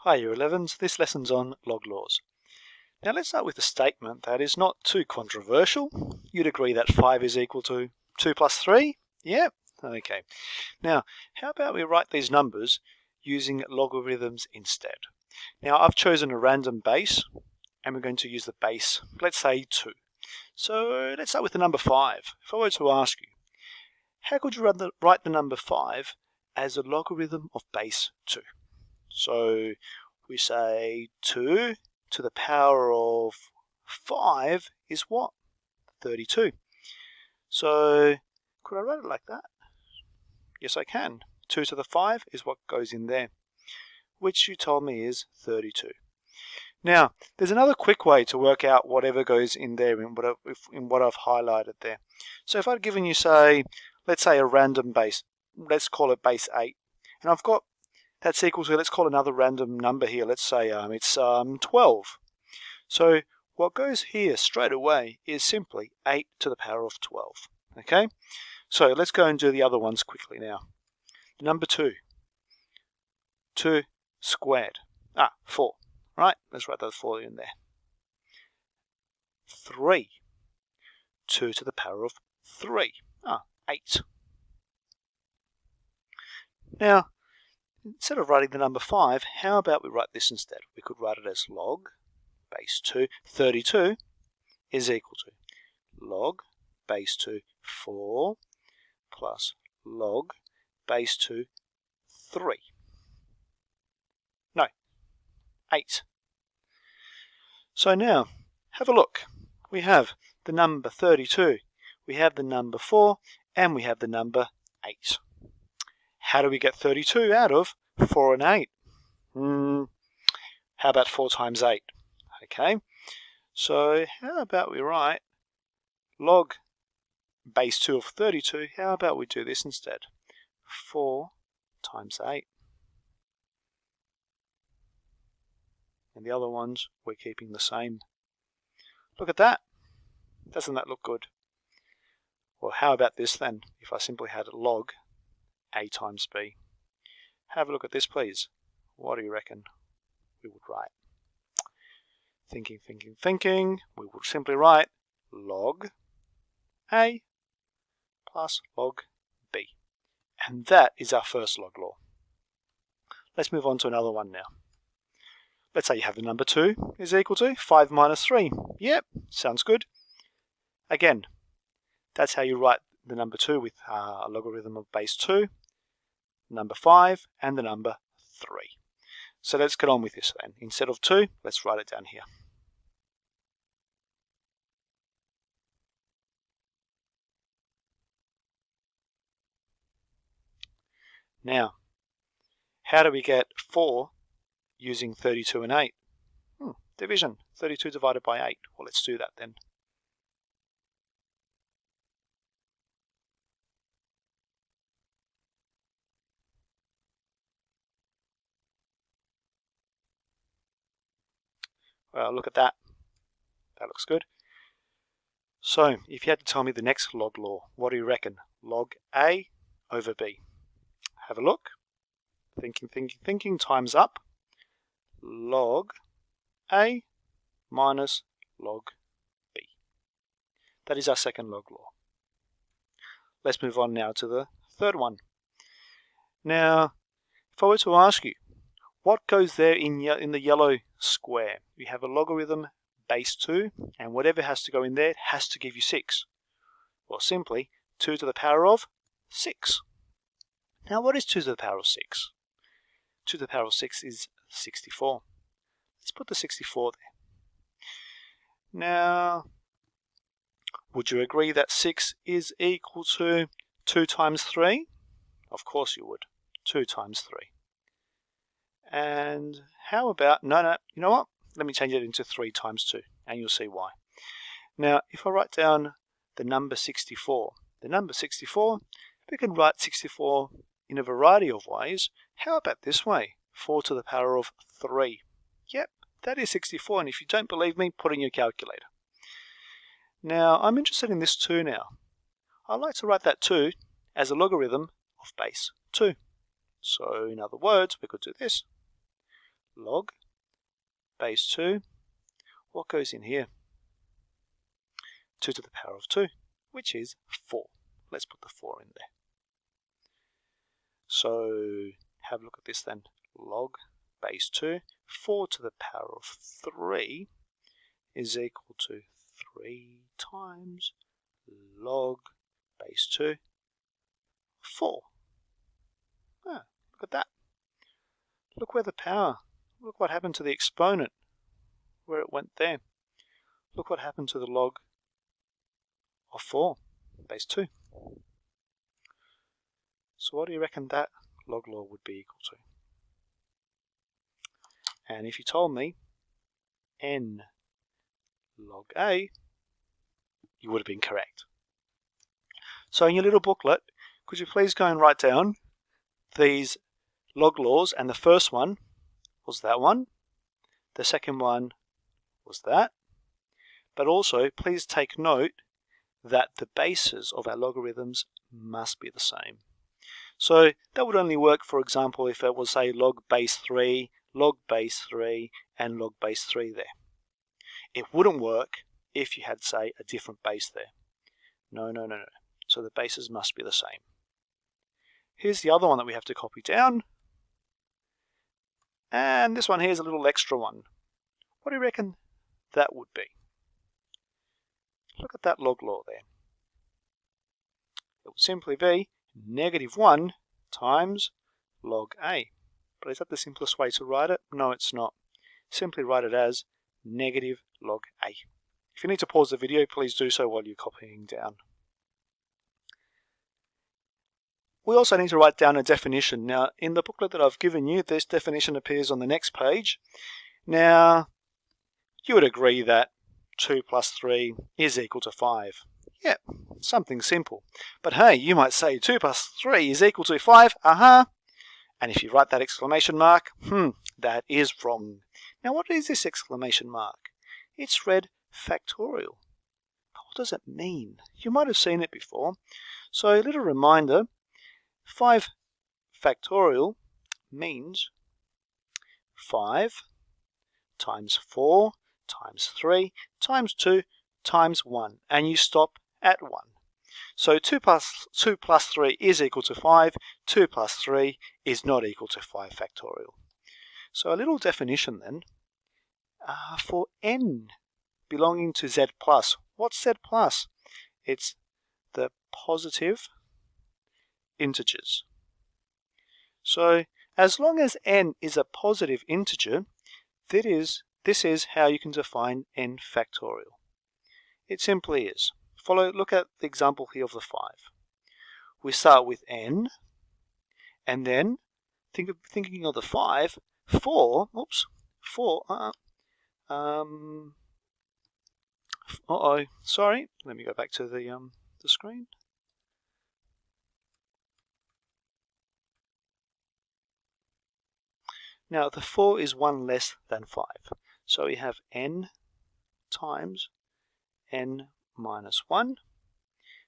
Hi Year 11s, this lesson's on log laws. Now let's start with a statement that is not too controversial. You'd agree that 5 is equal to 2 plus 3? Yep. Okay. Now, how about we write these numbers using logarithms instead? Now I've chosen a random base and we're going to use the base, let's say 2. So let's start with the number 5. If I were to ask you, how could you write the number 5 as a logarithm of base 2? So we say 2 to the power of 5 is what? 32. So could I write it like that? Yes, I can. 2 to the 5 is what goes in there, which you told me is 32. Now, there's another quick way to work out whatever goes in there in what I've highlighted there. So if I'd given you, say, let's say a random base, let's call it base 8, and I've got that's equal to, let's call another random number here. Let's say it's 12. So what goes here straight away is simply 8 to the power of 12. Okay? So let's go and do the other ones quickly now. Number 2. 2 squared. 4. Right? Let's write that 4 in there. 3. 2 to the power of 3. 8. Now, instead of writing the number 5, how about we write this instead? We could write it as log base 2, 32 is equal to log base 2, 4 plus log base 2, 3. No, 8. So now, have a look. We have the number 32, we have the number 4, and we have the number 8. How do we get 32 out of 4 and 8? How about 4 times 8? Okay, so how about we write log base 2 of 32, how about we do this instead? 4 times 8. And the other ones, we're keeping the same. Look at that. Doesn't that look good? Well, how about this then, if I simply had log A times B? Have a look at this, please. What do you reckon we would write? Thinking. We would simply write log A plus log B. And that is our first log law. Let's move on to another one now. Let's say you have the number 2 is equal to 5 minus 3. Yep, sounds good. Again, that's how you write the number 2 with a logarithm of base 2, number 5, and the number 3. So let's get on with this then. Instead of 2, let's write it down here. Now, how do we get 4 using 32 and 8? Division. 32 divided by 8. Well, let's do that then. Well, look at that. That looks good. So, if you had to tell me the next log law, what do you reckon? Log A over B. Have a look. Thinking, time's up. Log A minus log B. That is our second log law. Let's move on now to the third one. Now, if I were to ask you, what goes there in the yellow square? We have a logarithm base 2, and whatever has to go in there has to give you 6. Well, simply 2 to the power of 6. Now, what is 2 to the power of 6? 2 to the power of 6 is 64. Let's put the 64 there. Now, would you agree that 6 is equal to 2 times 3? Of course you would. 2 times 3. And how about, no, you know what? Let me change it into 3 times 2, and you'll see why. Now, if I write down the number 64, we can write 64 in a variety of ways. How about this way? 4 to the power of 3. Yep, that is 64, and if you don't believe me, put in your calculator. Now, I'm interested in this 2 now. I'd like to write that 2 as a logarithm of base 2. So, in other words, we could do this. log base 2. What goes in here? 2 to the power of 2, which is 4. Let's put the 4 in there. So have a look at this then. Log base 2, 4 to the power of 3 is equal to 3 times log base 2, 4. Ah, look at that. Look where the power, look what happened to the exponent, where it went there. Look what happened to the log of 4, base 2. So what do you reckon that log law would be equal to? And if you told me n log a, you would have been correct. So in your little booklet, could you please go and write down these log laws, and the first one was that one, the second one was that, but also please take note that the bases of our logarithms must be the same. So that would only work, for example, if it was, say, log base 3, log base 3, and log base 3 there. It wouldn't work if you had, say, a different base there. No. So the bases must be the same. Here's the other one that we have to copy down. And this one here is a little extra one. What do you reckon that would be? Look at that log law there. It would simply be -1 times log a. But is that the simplest way to write it? No, it's not. Simply write it as negative log a. If you need to pause the video, please do so while you're copying down. We also need to write down a definition. Now, in the booklet that I've given you, this definition appears on the next page. Now, you would agree that 2 plus 3 is equal to 5. Yeah, something simple. But hey, you might say 2 plus 3 is equal to 5, And if you write that exclamation mark, that is wrong. Now, what is this exclamation mark? It's read factorial. What does it mean? You might have seen it before. So a little reminder, 5 factorial means 5 times 4 times 3 times 2 times 1, and you stop at 1. So 2 plus 3 is equal to 5, 2 plus 3 is not equal to 5 factorial. So a little definition then, for n belonging to z plus. What's z plus? It's the positive integers. So as long as n is a positive integer, this is how you can define n factorial. It simply is. Look at the example here of the 5. We start with n, and then thinking of the 5, 4, sorry, let me go back to the screen. Now the 4 is 1 less than 5, so we have n times n minus 1.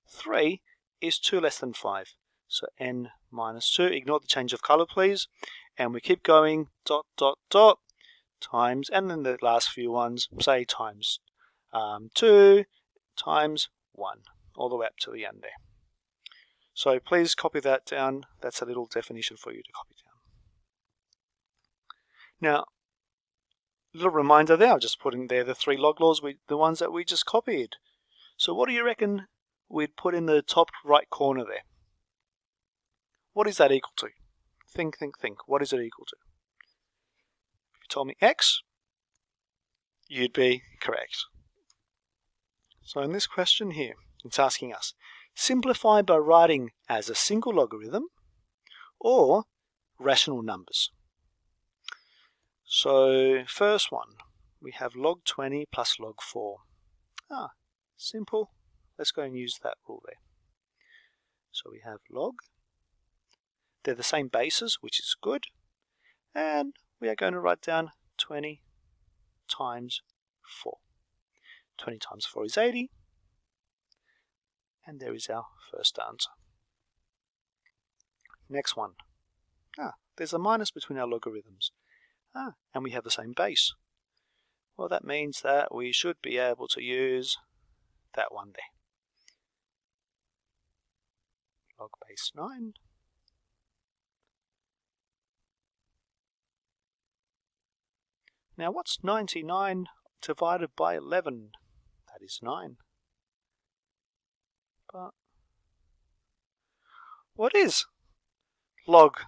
3 is 2 less than 5, so n minus 2. Ignore the change of color, please. And we keep going, dot, dot, dot, times, and then the last few ones, say times 2, times 1, all the way up to the end there. So please copy that down. That's a little definition for you to copy down. Now, a little reminder there, I've just put in there the 3 log laws, the ones that we just copied. So what do you reckon we'd put in the top right corner there? What is that equal to? Think. What is it equal to? If you told me x, you'd be correct. So in this question here, it's asking us, simplify by writing as a single logarithm or rational numbers. So first one, we have log 20 plus log 4. Simple. Let's go and use that rule there. So we have log. They're the same bases, which is good. And we are going to write down 20 times 4. 20 times 4 is 80. And there is our first answer. Next one. There's a minus between our logarithms. And we have the same base. Well, that means that we should be able to use that one there. Log base 9. Now what's 99 divided by 11? That is 9. But what is log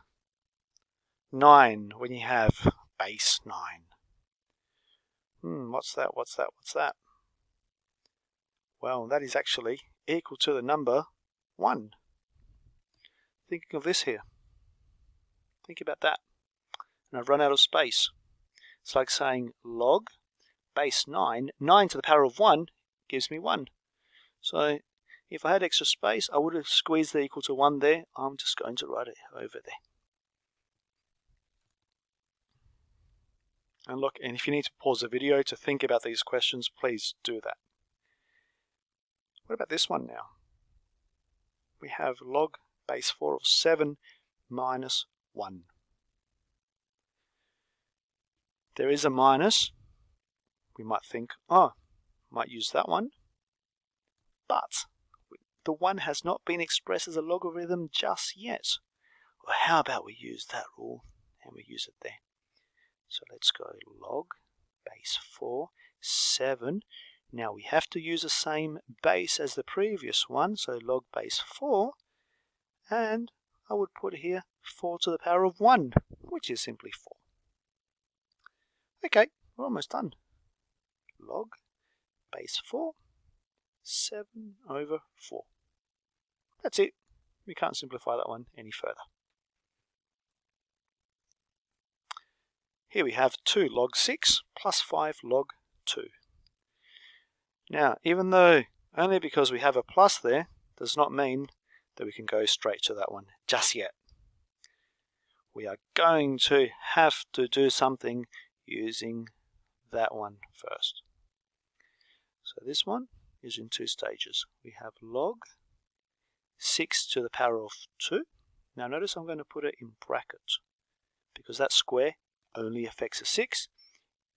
9 when you have base 9? What's that? Well, that is actually equal to the number 1. Thinking of this here. Think about that. And I've run out of space. It's like saying log base 9, 9 to the power of 1 gives me 1. So if I had extra space, I would have squeezed the equal to 1 there. I'm just going to write it over there. And look, and if you need to pause the video to think about these questions, please do that. What about this one now? We have log base 4 of 7 minus 1. There is a minus. We might think, might use that one. But the 1 has not been expressed as a logarithm just yet. Well, how about we use that rule and we use it there. So let's go log base 4, 7. Now we have to use the same base as the previous one, so log base 4, and I would put here 4 to the power of 1, which is simply 4. Okay, we're almost done. Log base 4, 7 over 4. That's it. We can't simplify that one any further. Here we have 2 log 6 plus 5 log 2. Now, even though only because we have a plus there does not mean that we can go straight to that one just yet. We are going to have to do something using that one first. So this one is in 2 stages. We have log 6 to the power of 2. Now notice I'm going to put it in brackets because that square only affects a 6.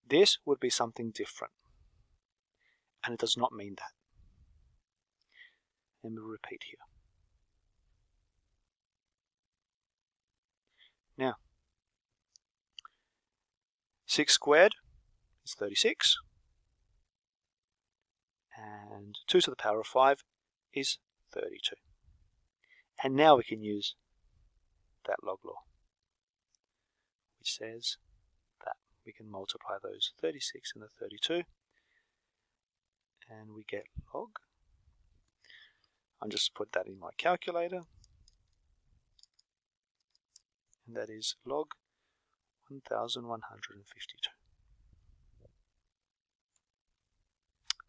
This would be something different. And it does not mean that. Let me repeat here. Now, 6 squared is 36. And 2 to the power of 5 is 32. And now we can use that log law, which says that we can multiply those 36 and the 32, and we get log. I'll just put that in my calculator, and that is log 1152.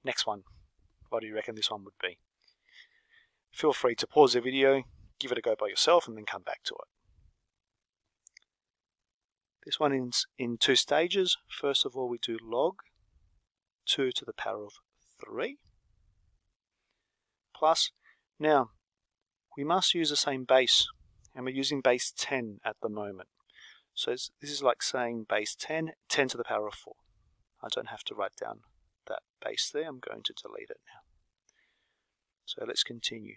Next one. What do you reckon this one would be? Feel free to pause the video, give it a go by yourself, and then come back to it. This one is in 2 stages. First of all, we do log 2 to the power of 3 plus, now we must use the same base, and we're using base 10 at the moment. So this is like saying base 10, 10 to the power of 4. I don't have to write down that base there. I'm going to delete it now. So let's continue.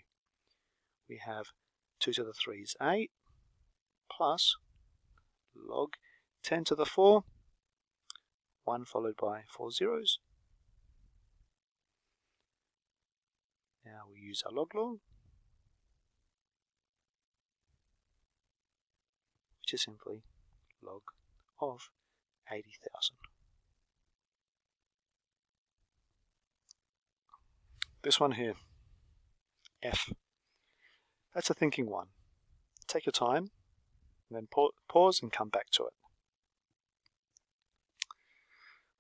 We have 2 to the 3 is 8 plus log 10 to the 4, 1 followed by 4 zeros. Now we use our log law, which is simply log of 80,000. This one here, F. That's a thinking one. Take your time, and then pause and come back to it.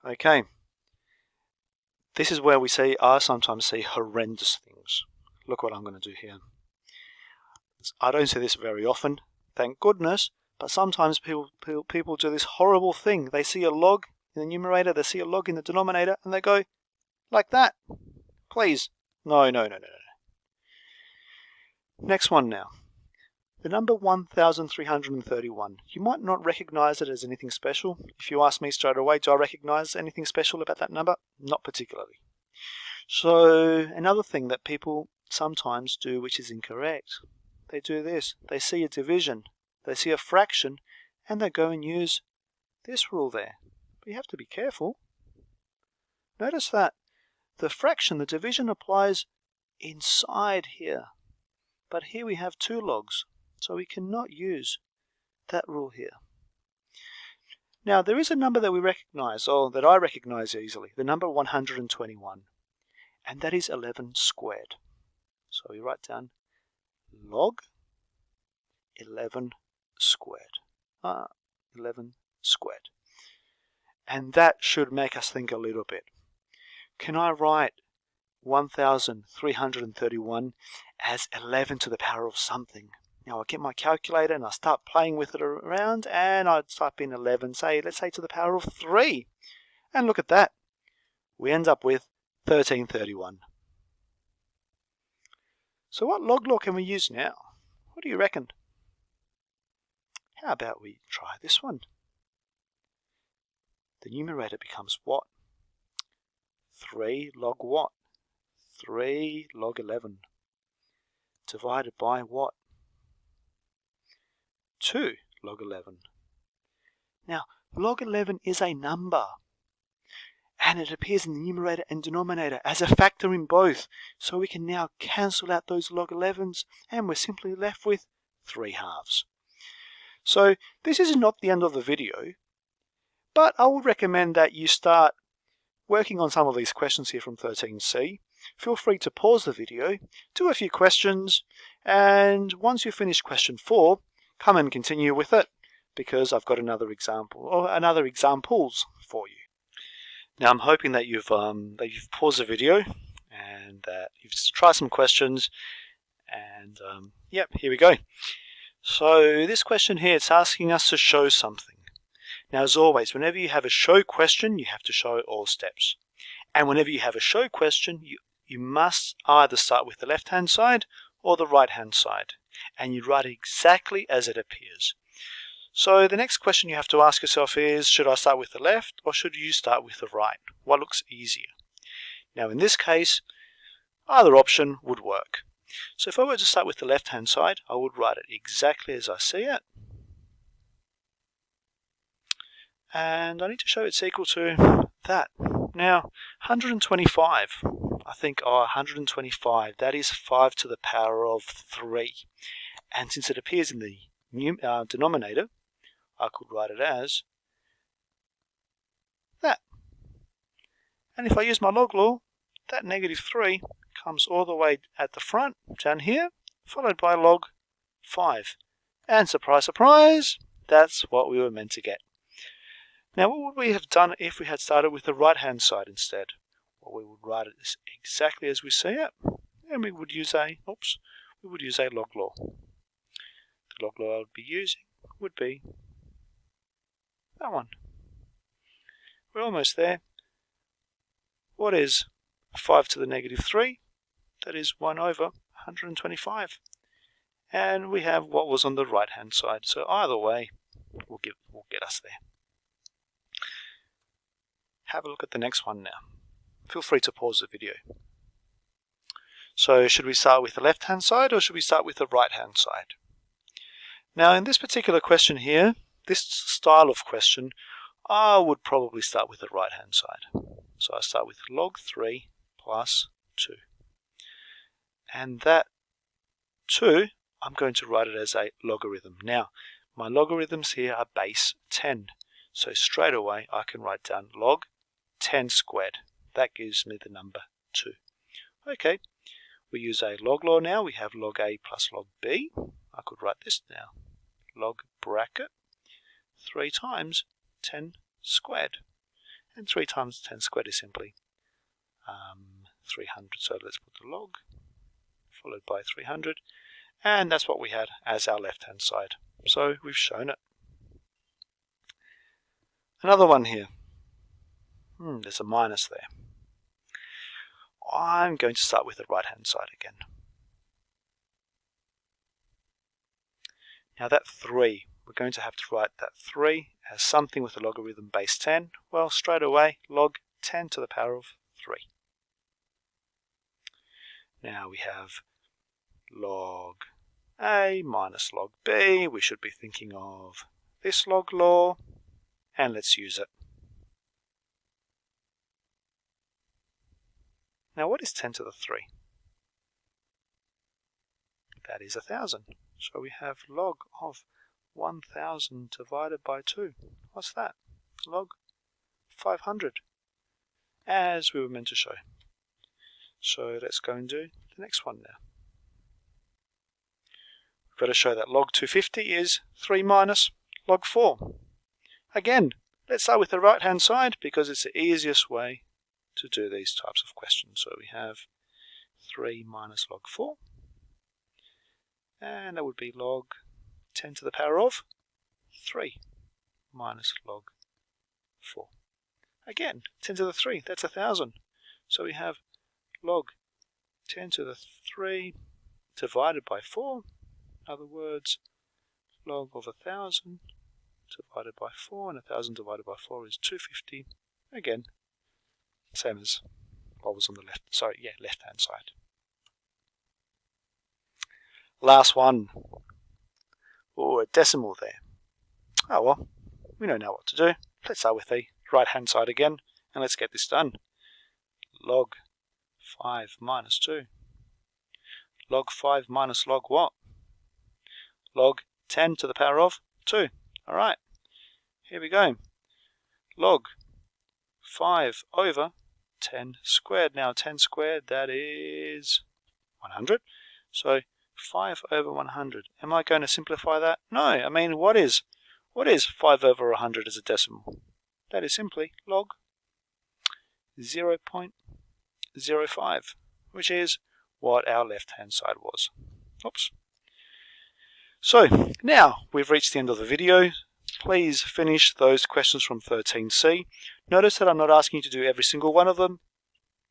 Okay. This is where I sometimes see horrendous things. Look what I'm going to do here. I don't see this very often, thank goodness, but sometimes people do this horrible thing. They see a log in the numerator, they see a log in the denominator, and they go like that. Please. No. Next one now. The number 1331. You might not recognize it as anything special. If you ask me straight away, do I recognize anything special about that number? Not particularly. So another thing that people sometimes do which is incorrect, they do this. They see a division, they see a fraction, and they go and use this rule there. But you have to be careful. Notice that the fraction, the division applies inside here. But here we have 2 logs, so we cannot use that rule here. Now there is a number that we recognize, or that I recognize easily, the number 121, and that is 11 squared. So we write down log 11 squared. 11 squared. And that should make us think a little bit. Can I write 1331 as 11 to the power of something? Now I get my calculator and I start playing with it around, and I type in 11, let's say to the power of 3. And look at that. We end up with 1331. So what log law can we use now? What do you reckon? How about we try this one? The numerator becomes what? 3 log what? 3 log 11. Divided by what? 2 log 11. Now, log 11 is a number, and it appears in the numerator and denominator as a factor in both. So we can now cancel out those log 11s, and we're simply left with 3 halves. So this is not the end of the video, but I would recommend that you start working on some of these questions here from 13C. Feel free to pause the video, do a few questions, and once you finish question 4, come and continue with it, because I've got another example, or another examples for you. Now I'm hoping that you've paused the video and that you've tried some questions, and yep, here we go. So this question here, it's asking us to show something. Now as always, whenever you have a show question, you have to show all steps. And whenever you have a show question, you must either start with the left-hand side or the right-hand side, and you write it exactly as it appears. So the next question you have to ask yourself is, should I start with the left or should you start with the right? What looks easier? Now in this case, either option would work. So if I were to start with the left-hand side, I would write it exactly as I see it. And I need to show it's equal to that. Now, 125, I think, 125, that is 5 to the power of 3. And since it appears in the denominator, I could write it as that. And if I use my log law, that negative 3 comes all the way at the front, down here, followed by log 5. And surprise, surprise, that's what we were meant to get. Now what would we have done if we had started with the right hand side instead? Well, we would write it exactly as we see it, and we would use a log law. The log law I would be using would be that one. We're almost there. What is 5 to the negative 3? That is 1 over 125. And we have what was on the right hand side. So either way will get us there. Have a look at the next one now. Feel free to pause the video. So should we start with the left hand side or should we start with the right hand side? Now in this particular question here, this style of question, I would probably start with the right hand side. So I start with log 3 plus 2. And that 2, I'm going to write it as a logarithm. Now, my logarithms here are base 10. So straight away I can write down log 10 squared. That gives me the number 2. Okay, we use a log law now. We have log A plus log B. I could write this now. Log bracket 3 times 10 squared. And 3 times 10 squared is simply 300. So let's put the log followed by 300. And that's what we had as our left-hand side. So we've shown it. Another one here. There's a minus there. I'm going to start with the right-hand side again. Now that 3, we're going to have to write that 3 as something with a logarithm base 10. Well, straight away, log 10 to the power of 3. Now we have log A minus log B. We should be thinking of this log law, and let's use it. Now what is 10 to the 3? That is 1,000. So we have log of 1,000 divided by 2. What's that? Log 500, as we were meant to show. So let's go and do the next one now. We've got to show that log 250 is 3 minus log 4. Again, let's start with the right hand side because it's the easiest way to do these types of questions. So we have 3 minus log 4, and that would be log 10 to the power of 3 minus log 4. Again, 10 to the 3, that's 1,000. So we have log 10 to the 3 divided by 4. In other words, log of 1,000 divided by 4, and 1,000 divided by 4 is 250. Again, same as what was on the left-hand side. Last one. Oh, a decimal there. Oh well, we know now what to do. Let's start with the right-hand side again, and let's get this done. Log 5 minus 2. Log 5 minus log what? Log 10 to the power of 2. Alright, here we go. Log 5 over 10 squared. Now 10 squared, that is 100. So 5 over 100. Am I going to simplify that? No, I mean, what is 5 over 100 as a decimal? That is simply log 0.05, which is what our left-hand side was. Oops. So, now we've reached the end of the video. Please finish those questions from 13C. Notice that I'm not asking you to do every single one of them.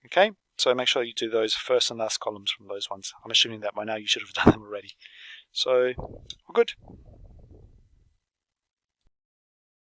Okay, so make sure you do those first and last columns from those ones. I'm assuming that by now you should have done them already. So, we're good.